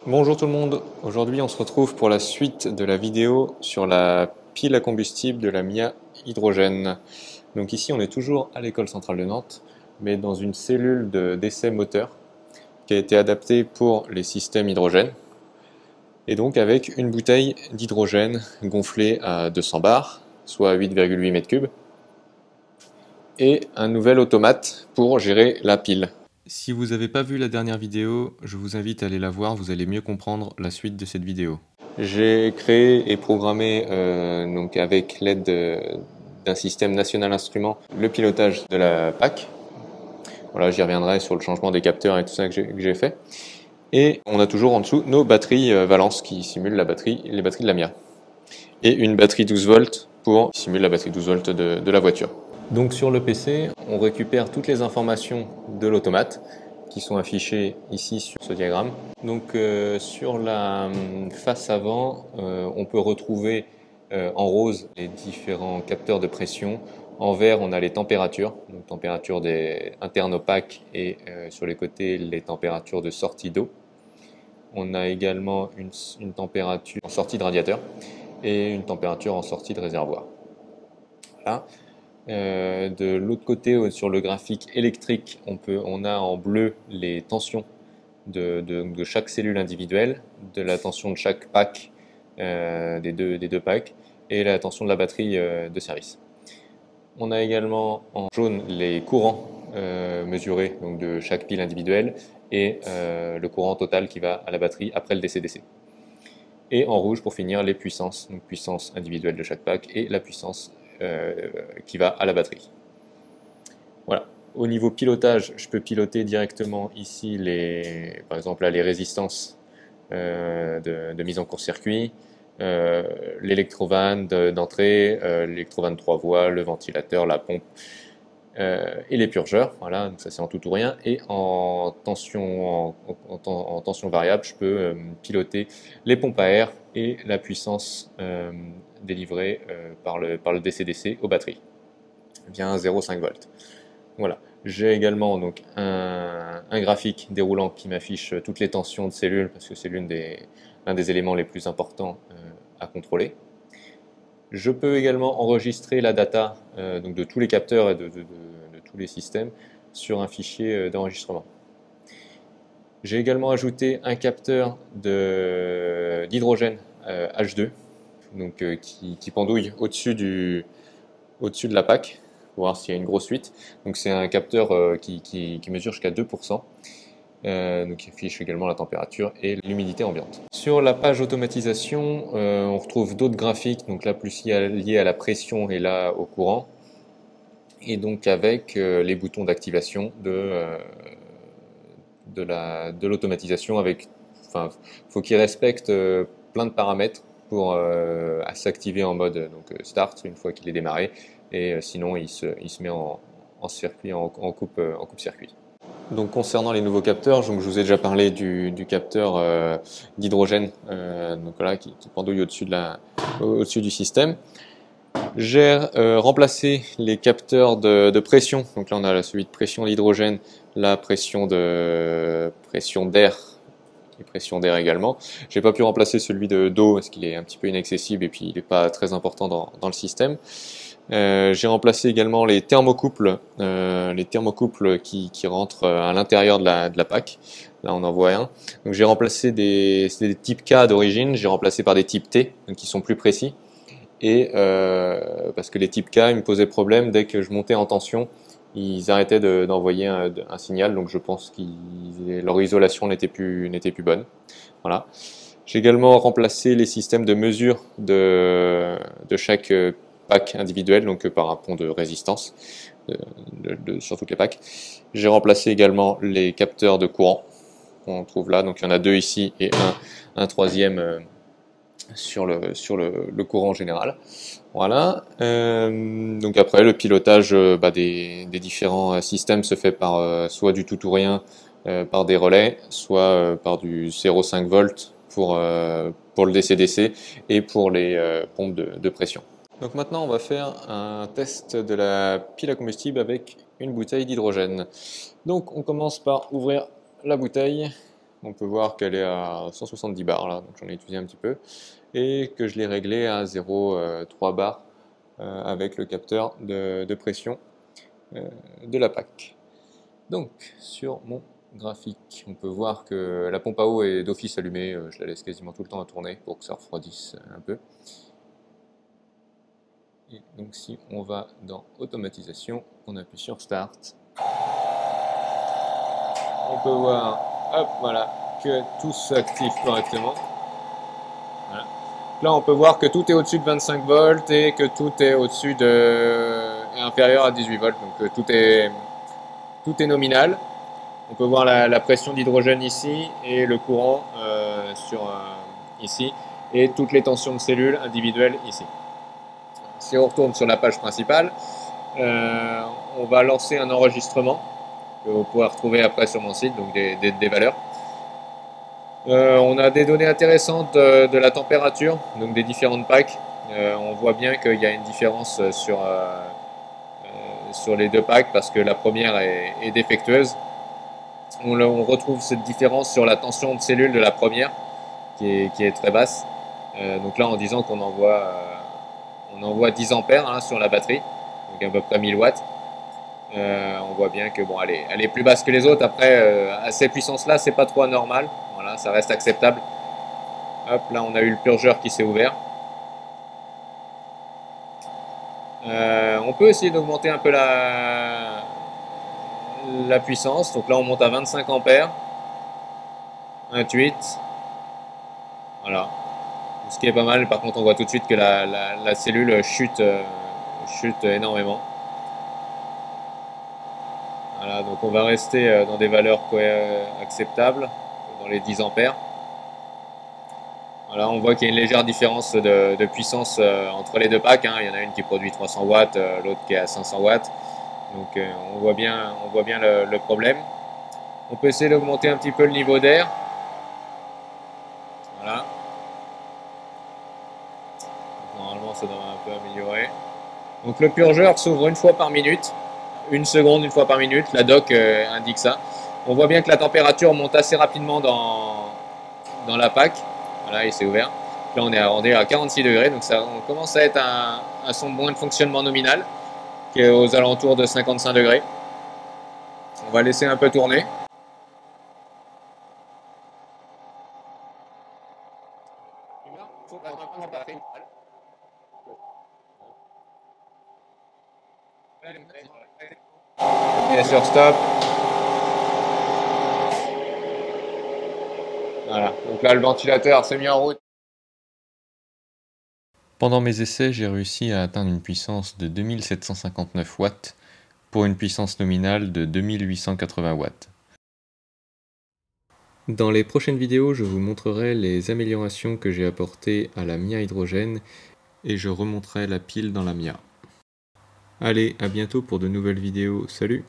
Bonjour tout le monde, aujourd'hui on se retrouve pour la suite de la vidéo sur la pile à combustible de la MIA hydrogène. Donc ici on est toujours à l'école centrale de Nantes, mais dans une cellule d'essai moteur qui a été adaptée pour les systèmes hydrogène, et donc avec une bouteille d'hydrogène gonflée à 200 bars, soit 8,8 m3, et un nouvel automate pour gérer la pile. Si vous n'avez pas vu la dernière vidéo, je vous invite à aller la voir, vous allez mieux comprendre la suite de cette vidéo. J'ai créé et programmé, donc avec l'aide d'un système national instrument, le pilotage de la PAC. Voilà, j'y reviendrai sur le changement des capteurs et tout ça que j'ai fait. Et on a toujours en dessous nos batteries Valence qui simulent les batteries de la MIA. Et une batterie 12 volts pour simuler la batterie 12 volts de la voiture. Donc sur le PC, on récupère toutes les informations de l'automate qui sont affichées ici sur ce diagramme. Donc sur la face avant, on peut retrouver en rose les différents capteurs de pression. En vert, on a les températures, donc température internes opaques et sur les côtés, les températures de sortie d'eau. On a également une température en sortie de radiateur et une température en sortie de réservoir. Voilà. De l'autre côté, sur le graphique électrique, on a en bleu les tensions de chaque cellule individuelle, de la tension de chaque pack, des deux packs, et la tension de la batterie de service. On a également en jaune les courants mesurés donc de chaque pile individuelle et le courant total qui va à la batterie après le DC-DC. Et en rouge, pour finir, les puissances, donc puissance individuelle de chaque pack et la puissance qui va à la batterie. Voilà. Au niveau pilotage, je peux piloter directement ici par exemple là, les résistances de mise en court-circuit, l'électrovanne d'entrée, l'électrovanne 3 voies, le ventilateur, la pompe et les purgeurs. Voilà, donc ça c'est en tout ou rien. Et en tension variable, je peux piloter les pompes à air et la puissance délivrée par le DC-DC aux batteries via 0,5 volts. Voilà. J'ai également donc un graphique déroulant qui m'affiche toutes les tensions de cellules parce que c'est l'un des éléments les plus importants à contrôler. Je peux également enregistrer la data donc de tous les capteurs et de tous les systèmes sur un fichier d'enregistrement. J'ai également ajouté un capteur d'hydrogène H2 donc, qui pendouille au-dessus de la PAC pour voir s'il y a une grosse fuite. Donc c'est un capteur qui mesure jusqu'à 2%. Donc il affiche également la température et l'humidité ambiante. Sur la page automatisation, on retrouve d'autres graphiques, donc là plus liés à la pression et là au courant, et donc avec les boutons d'activation de l'automatisation. Enfin, faut qu'il respecte plein de paramètres pour s'activer en mode start une fois qu'il est démarré, et sinon il se met en circuit, en coupe-circuit. Donc concernant les nouveaux capteurs, donc je vous ai déjà parlé du capteur d'hydrogène donc là, qui pendouille au-dessus du système. J'ai remplacé les capteurs de pression. Donc là on a celui de pression d'hydrogène, la pression d'air et pression d'air également. J'ai pas pu remplacer celui d'eau parce qu'il est un petit peu inaccessible et puis il n'est pas très important dans le système. J'ai remplacé également les thermocouples qui rentrent à l'intérieur de la PAC. Là, on en voit un. Donc, j'ai remplacé c'était des types K d'origine, j'ai remplacé par des types T, donc qui sont plus précis. Et parce que les types K, ils me posaient problème dès que je montais en tension, ils arrêtaient d'envoyer un signal. Donc, je pense que leur isolation n'était plus bonne. Voilà. J'ai également remplacé les systèmes de mesure de chaque pack individuel, donc par un pont de résistance sur toutes les packs. J'ai remplacé également les capteurs de courant qu'on trouve là, donc il y en a deux ici et un troisième sur le courant général. Voilà. Donc après le pilotage des différents systèmes se fait par soit du tout ou rien par des relais, soit par du 0,5 volts pour le DC-DC et pour les pompes de pression. Donc maintenant on va faire un test de la pile à combustible avec une bouteille d'hydrogène. Donc on commence par ouvrir la bouteille. On peut voir qu'elle est à 170 bars là, donc j'en ai utilisé un petit peu, et que je l'ai réglé à 0,3 bars avec le capteur de pression de la PAC. Donc sur mon graphique, on peut voir que la pompe à eau est d'office allumée, je la laisse quasiment tout le temps à tourner pour que ça refroidisse un peu. Et donc si on va dans automatisation, on appuie sur Start, on peut voir, hop, voilà, que tout s'active correctement. Voilà. Là, on peut voir que tout est au-dessus de 25 volts et que tout est au-dessus est inférieur à 18 volts. Donc tout est nominal. On peut voir la pression d'hydrogène ici et le courant ici et toutes les tensions de cellules individuelles ici. Si on retourne sur la page principale, on va lancer un enregistrement que vous pourrez retrouver après sur mon site, donc des valeurs. On a des données intéressantes de la température, donc des différentes packs. On voit bien qu'il y a une différence sur les deux packs parce que la première est défectueuse. On retrouve cette différence sur la tension de cellule de la première qui est très basse. Donc là, en disant qu'on envoie 10 ampères hein, sur la batterie, donc à peu près 1000 watts. On voit bien que bon, elle est plus basse que les autres. Après, à ces puissances-là, c'est pas trop anormal. Voilà, ça reste acceptable. Hop, là, on a eu le purgeur qui s'est ouvert. On peut essayer d'augmenter un peu la puissance. Donc là, on monte à 25 ampères. 28. Voilà. Ce qui est pas mal. Par contre, on voit tout de suite que la cellule chute énormément. Voilà, donc on va rester dans des valeurs acceptables, dans les 10 ampères. Voilà, on voit qu'il y a une légère différence de puissance entre les deux packs. Hein. Il y en a une qui produit 300 watts, l'autre qui est à 500 watts. Donc on voit bien le problème. On peut essayer d'augmenter un petit peu le niveau d'air. Voilà. Normalement, ça devrait un peu améliorer. Donc le purgeur s'ouvre une fois par minute. Une seconde, une fois par minute. La doc indique ça. On voit bien que la température monte assez rapidement dans la PAC. Voilà, il s'est ouvert. Là, on est rendu à 46 degrés. Donc on commence à être à son moins de fonctionnement nominal, qui est aux alentours de 55 degrés. On va laisser un peu tourner. Et sur stop. Voilà, donc là le ventilateur s'est mis en route. Pendant mes essais, j'ai réussi à atteindre une puissance de 2759 watts pour une puissance nominale de 2880 watts. Dans les prochaines vidéos, je vous montrerai les améliorations que j'ai apportées à la Mia hydrogène et je remonterai la pile dans la Mia. Allez, à bientôt pour de nouvelles vidéos, salut!